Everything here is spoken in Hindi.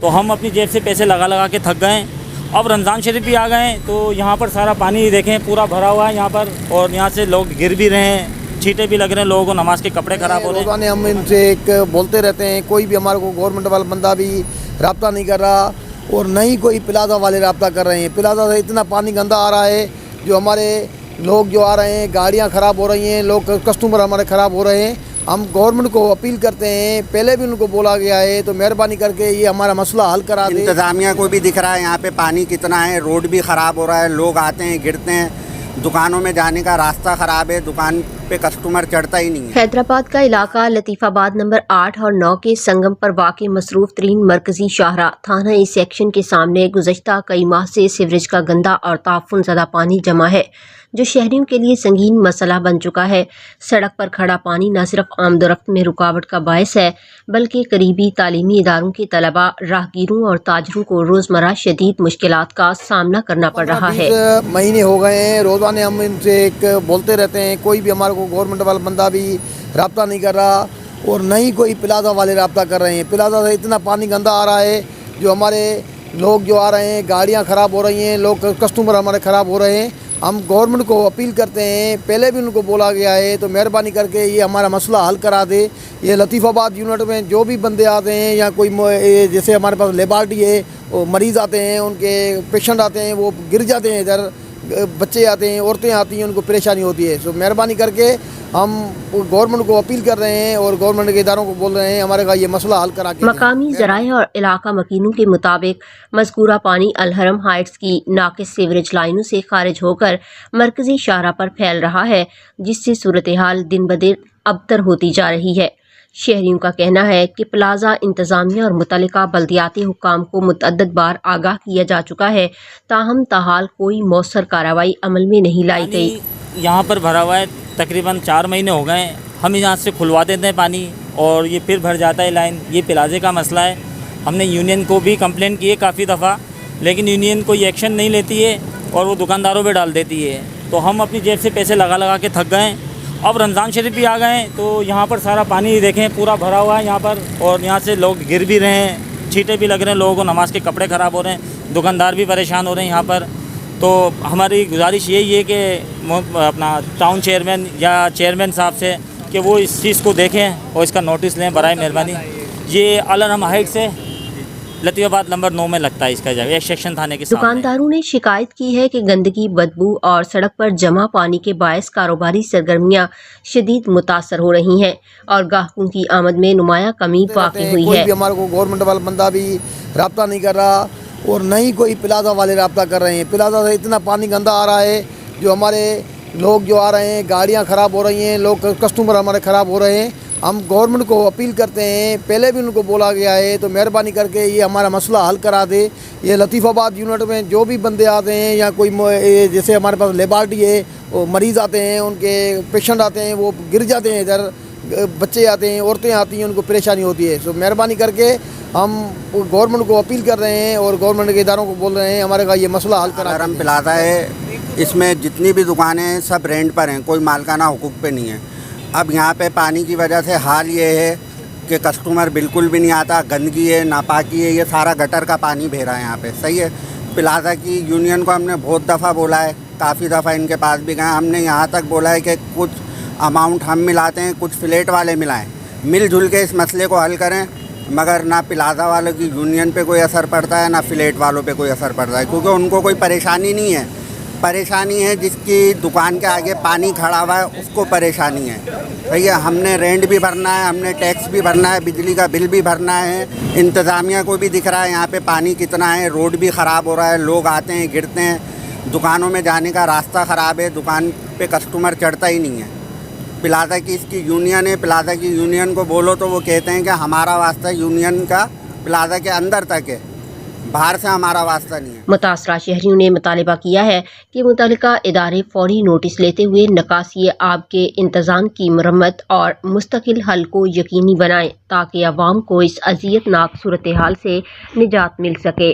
तो हम अपनी जेब से पैसे लगा लगा के थक गए। अब रमज़ान शरीफ भी आ गए हैं तो यहाँ पर सारा पानी देखें पूरा भरा हुआ है यहाँ पर, और यहाँ से लोग गिर भी रहे हैं, छींटे भी लग रहे हैं, लोगों को नमाज के कपड़े ख़राब हो रहे हैं। हम इनसे एक बोलते रहते हैं, कोई भी हमारे को गवर्नमेंट वाला बंदा भी रब्ता नहीं कर रहा और नहीं कोई प्लाजा वाले रब्ता कर रहे हैं। प्लाजा से इतना पानी गंदा आ रहा है, जो हमारे लोग जो आ रहे हैं, गाड़ियाँ ख़राब हो रही हैं, लोग कस्टमर हमारे ख़राब हो रहे हैं। हम गवर्नमेंट को अपील करते हैं, पहले भी उनको बोला गया है, तो मेहरबानी करके ये हमारा मसला हल करा दें। इंतज़ामिया को भी दिख रहा है यहाँ पे पानी कितना है, रोड भी ख़राब हो रहा है, लोग आते हैं गिरते हैं, दुकानों में जाने का रास्ता ख़राब है, दुकान पे कस्टमर चढ़ता ही नहीं है। हैदराबाद का इलाका लतीफ़ाबाद नंबर 8 और 9 के संगम पर वाक़ मसरूफ़ तरीन मरकज़ी शाहरा थाना ई सेक्शन के सामने गुज़श्ता कई माह से सीवरेज का गंदा और ताफ़ुन ज़दा पानी जमा है, जो शहरियों के लिए संगीन मसला बन चुका है। सड़क पर खड़ा पानी न सिर्फ आमदोरफ्त में रुकावट का बायस है, बल्कि करीबी तालीमी इदारों के तलबा, राहगीरों और ताजरों को रोज़मर्रा शदीद मुश्किलात का सामना करना पड़ रहा है। महीने हो गए हैं, रोज़ाना हम इनसे एक बोलते रहते हैं, कोई भी हमारे को गवर्नमेंट वाला बंदा भी रब्ता नहीं कर रहा और नहीं कोई प्लाजा वाले रब्ता कर रहे हैं। प्लाजा से इतना पानी गंदा आ रहा है, जो हमारे लोग जो आ रहे हैं, गाड़ियाँ ख़राब हो रही हैं, लोग कस्टमर हमारे ख़राब हो रहे हैं। हम गवर्नमेंट को अपील करते हैं, पहले भी उनको बोला गया है, तो मेहरबानी करके ये हमारा मसला हल करा दे। ये लतीफ़ाबाद यूनिट में जो भी बंदे आते हैं या कोई जैसे हमारे पास लेबार्टी है, वो मरीज़ आते हैं, उनके पेशेंट आते हैं, वो गिर जाते हैं, इधर बच्चे आते हैं, औरतें आती हैं, उनको परेशानी होती है। तो मेहरबानी करके हम गवर्नमेंट को अपील कर रहे हैं और गवर्नमेंट के इदारों को बोल रहे हैं, हमारे का ये मसला हल करा के। मकामी ज़राए और इलाका मकीनों के मुताबिक मज़कूरा पानी अलहरम हाइट्स की नाकिस सीवरेज लाइनों से खारिज होकर मरकज़ी शाहरा पर फैल रहा है, जिससे सूरत हाल दिन ब दिन अबतर होती जा रही है। शहरियों का कहना है कि प्लाजा इंतज़ामिया और मुतल्लिका बल्दियाती हुक्काम को मुतअद्दिद बार आगाह किया जा चुका है, ताहम ताहाल कोई मौसर कार्रवाई अमल में नहीं लाई गई। यहाँ पर भरा हुआ है, तकरीबन 4 महीने हो गए हैं। हम यहाँ से खुलवा देते हैं पानी और ये फिर भर जाता है लाइन। ये प्लाजे का मसला है। हमने यूनियन को भी कंप्लेंट की है काफ़ी दफ़ा, लेकिन यूनियन कोई एक्शन नहीं लेती है और वो दुकानदारों पे डाल देती है। तो हम अपनी जेब से पैसे लगा लगा के थक गए। अब रमज़ान शरीफ भी आ गए हैं तो यहाँ पर सारा पानी देखें पूरा भरा हुआ है यहाँ पर, और यहाँ से लोग गिर भी रहे हैं, छींटे भी लग रहे हैं, लोगों को नमाज के कपड़े ख़राब हो रहे हैं, दुकानदार भी परेशान हो रहे हैं यहाँ पर। तो हमारी गुजारिश यही है कि अपना टाउन चेयरमैन या चेयरमैन साहब से कि वो इस चीज़ को देखें और इसका नोटिस लें बराए मेहरबानी। ये अलहरम हाइट से लतीफ़ाबाद नंबर 9 में लगता है इसका जगह, एक सेक्शन थाने के सामने। दुकानदारों ने शिकायत की है कि गंदगी, बदबू और सड़क पर जमा पानी के बायस कारोबारी सरगर्मियां शदीद मुतासर हो रही हैं और ग्राहकों की आमद में नुमाया कमी वाक़ई हुई है। कोई भी हमारे को गवर्नमेंट वाला बंदा भी रब्ता नहीं कर रहा और नहीं कोई प्लाजा वाले रब्ता कर रहे हैं। प्लाजा से इतना पानी गंदा आ रहा है, जो हमारे लोग जो आ रहे हैं, गाड़ियाँ ख़राब हो रही हैं, लोग कस्टमर हमारे ख़राब हो रहे हैं। हम गवर्नमेंट को अपील करते हैं, पहले भी उनको बोला गया है, तो मेहरबानी करके ये हमारा मसला हल करा दे। ये लतीफ़ाबाद यूनिट में जो भी बंदे आते हैं या कोई जैसे हमारे पास लेबार्टी है, वो मरीज़ आते हैं, उनके पेशेंट आते हैं, वो गिर जाते हैं, इधर बच्चे आते हैं, औरतें आती हैं, उनको परेशानी होती है। तो मेहरबानी करके हम गवर्नमेंट को अपील कर रहे हैं और गवर्नमेंट के इदारों को बोल रहे हैं, हमारे का ये मसला हल करा। अलहरम प्लाजा है, इसमें जितनी भी दुकानें हैं सब रेंट पर हैं, कोई मालकाना हुकूक पे नहीं है। अब यहाँ पे पानी की वजह से हाल ये है कि कस्टमर बिल्कुल भी नहीं आता, गंदगी है, नापाकी है, ये सारा गटर का पानी बह रहा है यहाँ पे। सही है, प्लाजा की यूनियन को हमने बहुत दफ़ा बोला है, काफ़ी दफ़ा इनके पास भी गए। हमने यहाँ तक बोला है कि कुछ अमाउंट हम मिलाते हैं, कुछ फ्लैट वाले मिलाएं, मिलजुल के इस मसले को हल करें। मगर ना प्लाजा वालों की यूनियन पे कोई असर पड़ता है, ना फ्लैट वालों पे कोई असर पड़ता है, क्योंकि उनको कोई परेशानी नहीं है। परेशानी है जिसकी दुकान के आगे पानी खड़ा हुआ है उसको परेशानी है। भैया हमने रेंट भी भरना है, हमने टैक्स भी भरना है, बिजली का बिल भी भरना है। इंतज़ामिया को भी दिख रहा है यहाँ पे पानी कितना है, रोड भी ख़राब हो रहा है, लोग आते हैं गिरते हैं, दुकानों में जाने का रास्ता ख़राब है, दुकान पे कस्टमर चढ़ता ही नहीं है। प्लाजा की इसकी यूनियन है, प्लाजा की यूनियन को बोलो तो वो कहते हैं कि हमारा वास्ता यूनियन का प्लाजा के अंदर तक है, बाहर से हमारा वास्ता नहीं है। मुतासरा शहरियों ने मुतालिबा किया है कि मुतल्लिका इदारे फौरी नोटिस लेते हुए निकासी आब के इंतज़ाम की मरम्मत और मुस्तकिल हल को यकीनी बनाएं, ताकि अवाम को इस अज़ियतनाक सूरत हाल से निजात मिल सके।